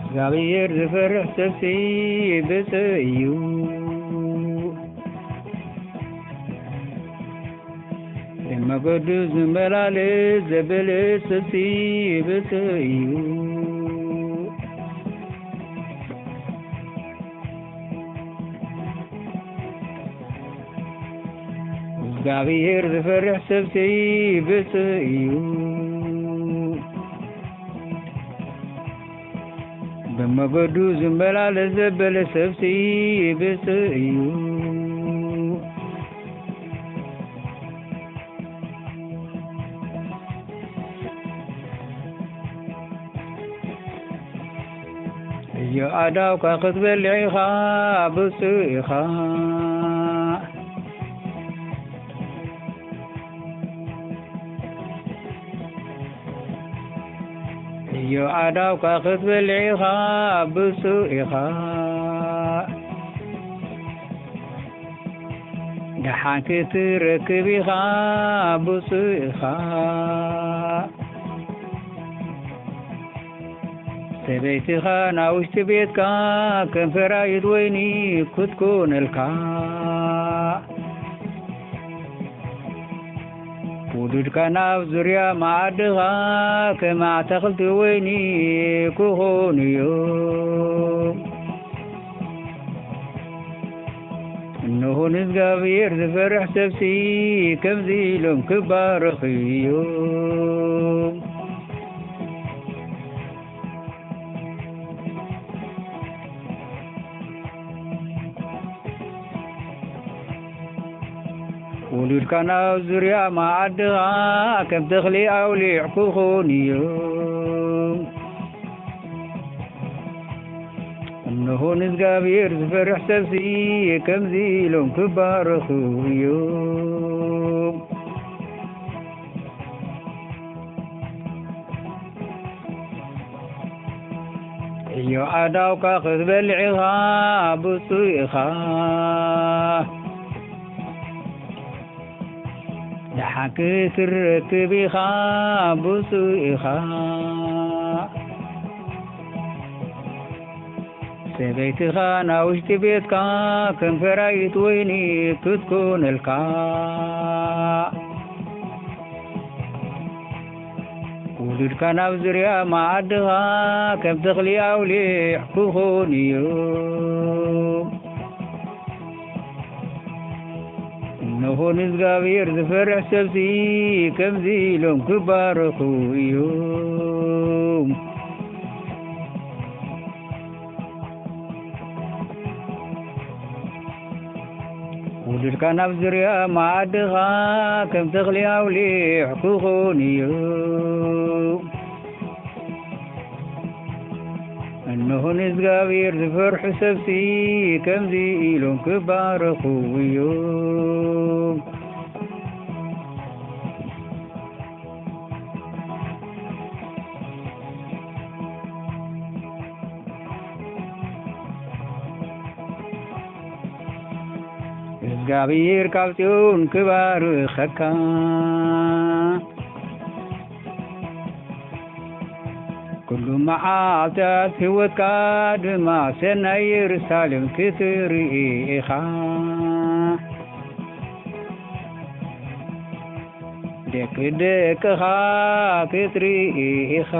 እግዚአብሔር ዝፈርሕ ሰብሲ ብፅእ እዩ መገዱ ዝመላለስ ዘበለስ ሰብሲ ብፅእ እዩ እግዚአብሔር ዝፈርሕ ሰብሲ ብፅእ እዩ በመገዱ ዝመላለስ ዘበለስ ሰብሲ ብፅእ እዩ እየአዳውካ ክትበልዕ ኢኻ ብፅእ ኢኻ እየአዳውካ ክትበልዕ ኢኻ ብፅእ ኢኻ ደሓን ክትረክብ ኢኻ ብፅእ ኢኻ ሰበይትኻ ናብ ውሽጢ ቤትካ ከንፈራይት ወይኒ ክትኮነልካ ውዱድካ ናብ ዙርያ መዓድኻ ከም ኣታኽልቲ ወይኒ ክኾኑ እዮም እነሆ ንእግዚአብሔር ዝፈርሕ ሰብሲ ከምዚ ኢሎም ክባረኹ እዮም ውሉድካ ናብ ዙርያ መዓድኻ ከም ተኽሊ ኣውሊዕ ክኾኑ እዮም እነሆ ንእግዚአብሔር ዝፈርሕ ሰብሲ ከምዚ ኢሎም ክባረኹ እዮም እየአዳውካ ክትበልዕ ኢኻ ብፅእ ኢኻ ደሓን ክትረክብ ኢኻ ብፅእ ኢኻ ሰበይትኻ ናብ ውሽጢ ቤትካ ከንፈራይት ወይኒ ክትኮነልካ ውሉድካ ናብ ዙርያ መዓድኻ ከም ተኽሊ ኣውሊዕ ክኾኑ እዮም እነሆ ንእግዚአብሔር ዝፈርሕ ሰብሲ ከምዚ ኢሎም ክባረኹ እዮም ውሉድካ ናብ ዙርያ መዓድኻ ከም ተኽሊ ኣውሊዕ ክኾኑ እዮም እነሆ ንእግዚአብሔር ዝፈርሑ ሰብሲ ከምዚ ኢሎም ክባረኹ እዮም እግዚአብሔር ካብ ጽዮን ክባርኸካ ኩሉ መዓልታት ህይወትካ ድማ ሰናይ ኢየሩሳሌም ክትርኢ ኢኻ ደቂ ደቅኻ ክትርኢ ኢኻ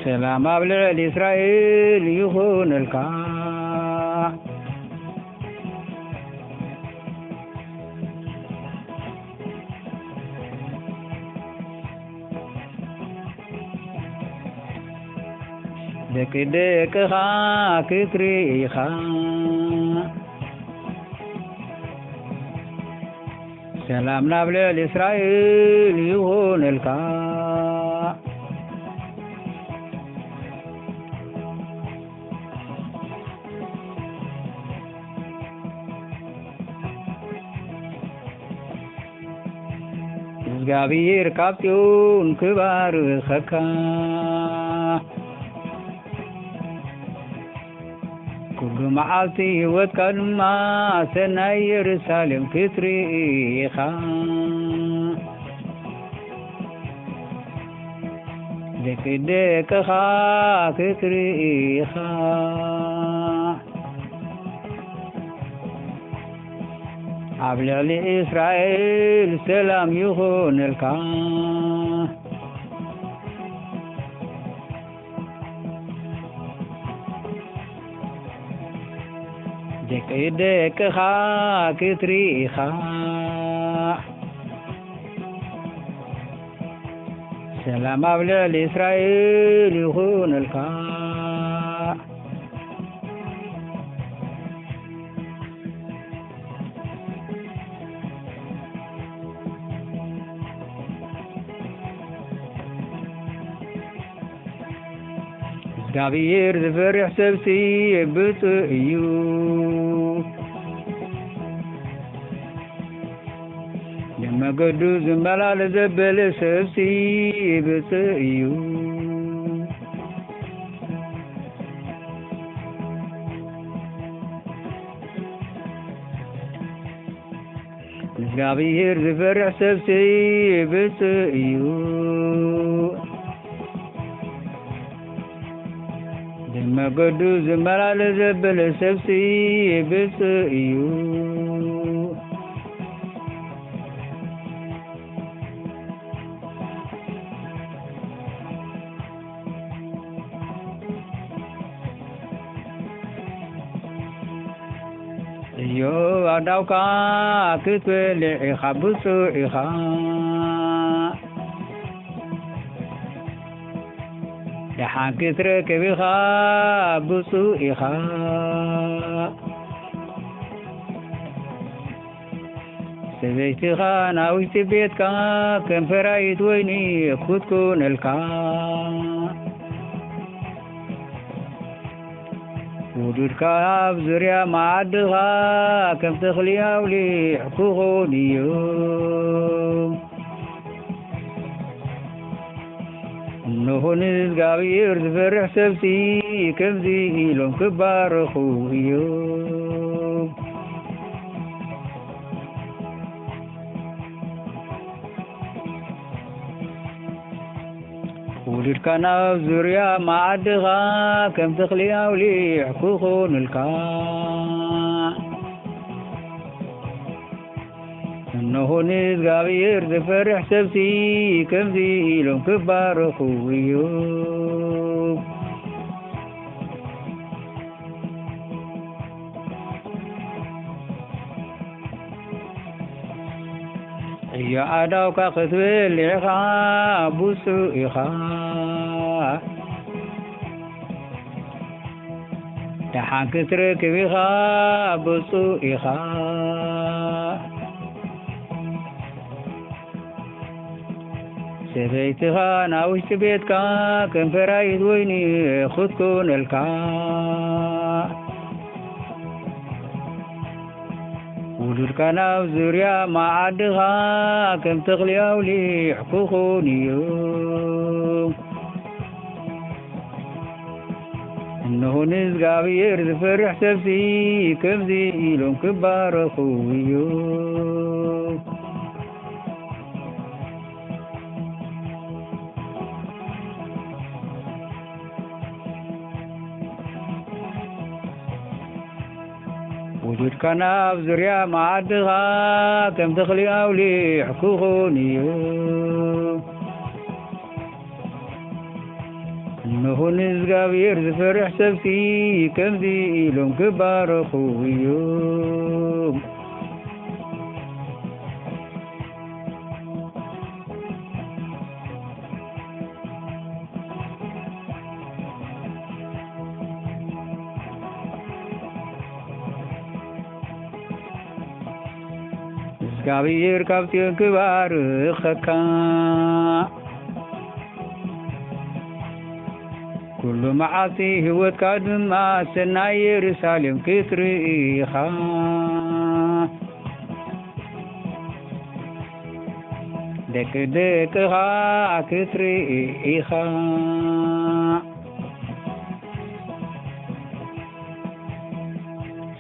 ሰላም ኣብ ልዕሊ እስራኤል ይኹነልካ ደቂ ደቅኻ ክትርኢ ኢኻ ሰላም ናብ ልዕሊ እስራኤል ይኹነልካ እግዚአብሔር ካብ ጽዮን ክባርኸካ ኩሉ መዓልቲ ህይወትካ ድማ ሰናይ ኢየሩሳሌም ክትርኢ ኢኻ ደቅደቅኻ ክትርኢኻ ኣብ ልዕሊ እስራኤል ሰላም ይኹንልካ ደቅደቅኻ ክትርኢኻ ሰላም ኣብ ልዕሊ እስራኤል ይኹንልካ እግዚአብሔር ዝፈርሕ ሰብሲ ብፁዕ እዩ የመገዱ ዝመላለስ ዘበለ ሰብሲ ብፁዕ እዩ እግዚአብሔር ዝፈርሕ ሰብሲ ብፁዕ እዩ የመገዱ ዝመላለስ ዘበለ ሰብሲ ብፁዕ እዩ እዮ ኣዳውካ ክትበልዕ ኢኻ ብፁዕ ኢኻ ደሓን ክትረክብ ኢኻ ብፁዕ ኢኻ ሰበይትኻ ናዊቲ ቤትካ ከንፈራይት ወይኒ ክትኩንልካ ውዱድካ ኣብ ዙርያ መዓድኻ ከም ተኽሊ ኣውሊዕ ክኾኑ እዮም እነሆ ንእግዚአብሔር ዝፈርሕ ሰብሲ ከምዚ ኢሎም ክባረኹ እዮም ውዱድካ ናብ ዙርያ መዓድኻ ከም ተኽሊ ኣውሊዕ ክኾኑልካ እነሆ ንእግዚአብሔር ዝፈርሕ ሰብሲ ከምዚ ኢሎም ክባረኹ እዮም እዮ ኣዳውካ ክትበልዕ ኢኻ ብፁዕ ኢኻ ደሓን ክትረክብ ኢኻ ብፁዕ ኢኻ ሰበይትኻ ናውሽጢ ቤትካ ከንፈራይት ወይኒ ክትኩንልካ ውዱድካ ናብ ዙርያ መዓድኻ ከም ተኽሊ ኣውሊዕ ክኾኑ እዮም እነሆ ንእግዚአብሔር ዝፈርሕ ሰብሲ ከምዚ ኢሎም ክባረኹ እዮም ውዱድካ ናብ ዙርያ መዓድኻ ከም ተኽሊ ኣውሊዕ ክኾኑ እዮም እነሆ ንእግዚአብሔር ዝፈርሕ ሰብሲ ከምዚ ኢሎም ክባረኹ እዮም እግዚአብሔር ካብ ጽዮን ክባርኸካ ኩሉ መዓልቲ ህይወትካ ድማ ሰናይ ኢየሩሳሌም ክትርኢ ኢኻ ደቅደቅኻ ክትርኢ ኢኻ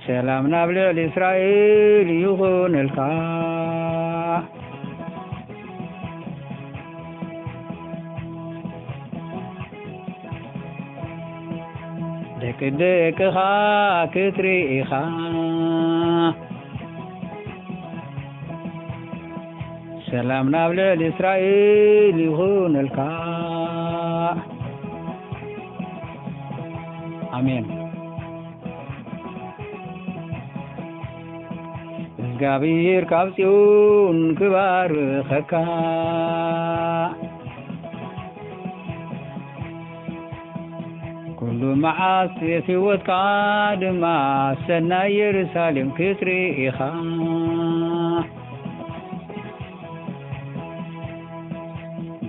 ሰላም ናብ ልዕሊ እስራኤል ይኹንልካ ደቅደቅኻ ክትሪኢኻ ሰላም ናብ ልዕሊ እስራኤል ይኹነልካ አሜን እግዚአብሔር ካብ ጽዮን ክባርከካ ኩሉ መዓልቲ ሕይወትካ ድማ ሰናይ ኢየሩሳሌም ክትሪኢኻ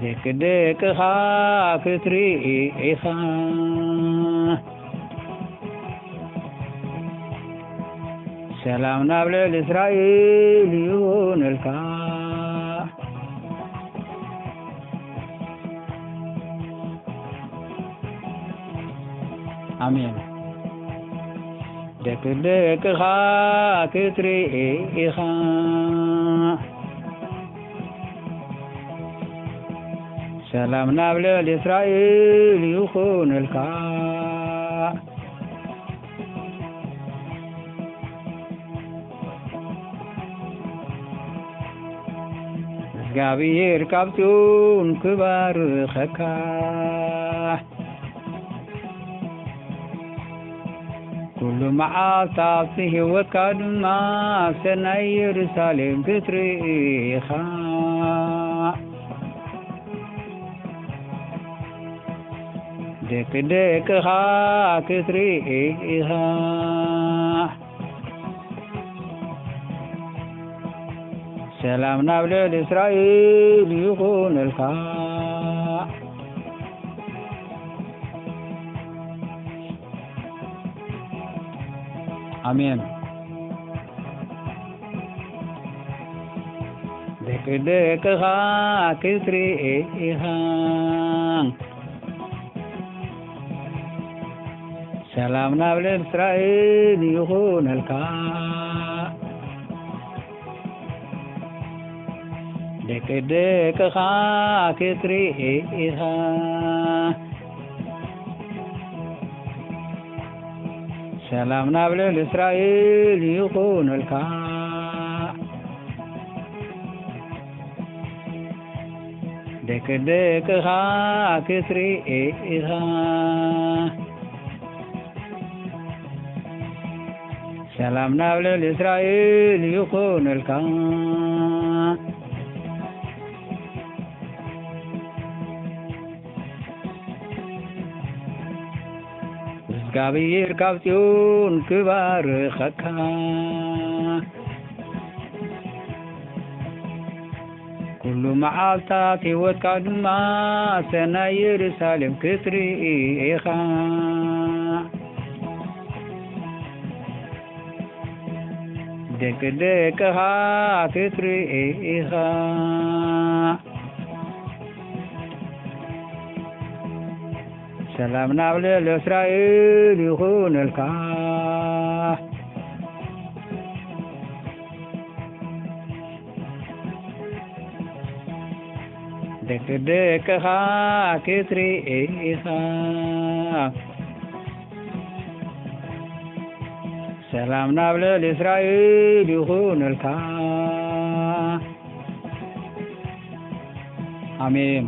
ደቅደቅኻ ክትሪኢኻ ሰላም ናብ ልዕሊ እስራኤል ይኹነልካ አሜን ደቅደቅኻ ክትሪኢኻ ሰላም ናብ ልዕሊ እስራኤል ይኹነልካ እግዚአብሔር ካብ ጽዮን ክባርከካ ኩሉ መዓልታት ሕይወትካ ድማ ሰናይ ኢየሩሳሌም ክትሪኢኻ ደቅደቅኻ ክትሪኢኻ ሰላም ናብ ልዕሊ እስራኤል ይኹነልካ አሜን ደቅደቅኻ ክትሪኢኻ ሰላም ናብ ልዕሊ እስራኤል ይኹነልካ ደቅደቅኻ ክትሪኢኻ ሰላም ናብ ልዕሊ እስራኤል ይኹነልካ ደቅደቅኻ ክትሪኢኻ ሰላም ናብ ልዕሊ እስራኤል ይኹነልካ እግዚአብሔር ካብ ጽዮን ክባርከካ ኩሉ መዓልታት ሕይወትካ ድማ ሰናይ ኢየሩሳሌም ክትሪኢኻ ደቅደቅኻ ክትሪኢኻ ሰላም ናብ ልዕሊ እስራኤል ይኹነልካ ደቅደቅኻ ክትሪኢኻ ሰላም ናብ ልዕሊ እስራኤል ይኹነልካ አሜን